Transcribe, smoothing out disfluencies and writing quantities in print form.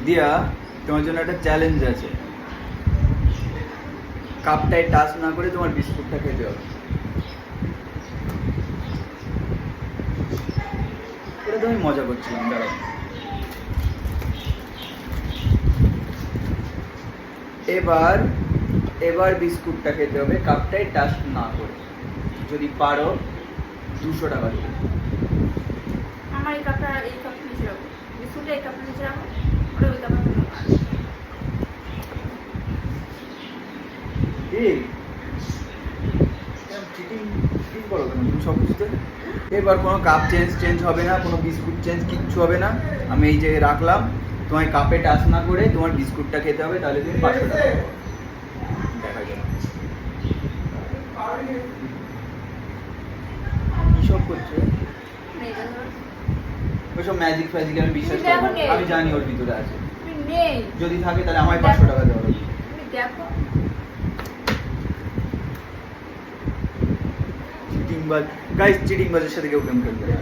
দিয়া তোমার জন্য একটা চ্যালেঞ্জ আছে, কাপটায় টাচ না করে তোমার বিস্কুটটা খেতে হবে। এটা তো আমি মজা করছিলাম, দাঁড়াও। এবার এবার বিস্কুটটা খেতে হবে কাপটায় টাচ না করে। যদি পারো 200 টাকা দেবে। আমার এই কাপটা নিচে রাখো, বিস্কুটটা এই কাপটা নিচে রাখো, ওটা ওই কাপটা এবার কোনো কাপ চেঞ্জ হবে না, কোনো বিস্কুট চেঞ্জ কিচ্ছু হবে না। আমি এই যে রাখলাম, তোমার কাপে টাচ না করে তোমার বিস্কুটটা খেতে হবে, তাহলে তুমি 500 টাকা পাবে। দেখা যাবে কি সব করছে, ওইসব ম্যাজিক ফ্যাজিক আমি বিশ্বাস করি না। আমি জানি ওর ভিতরে আছে, যদি থাকে তাহলে আমায় 500 টাকা দেওয়া হবে। দেখো চিটিংবাজ গাইস, চিটিংবাজের সাথে কেউ গেম খেলবে না।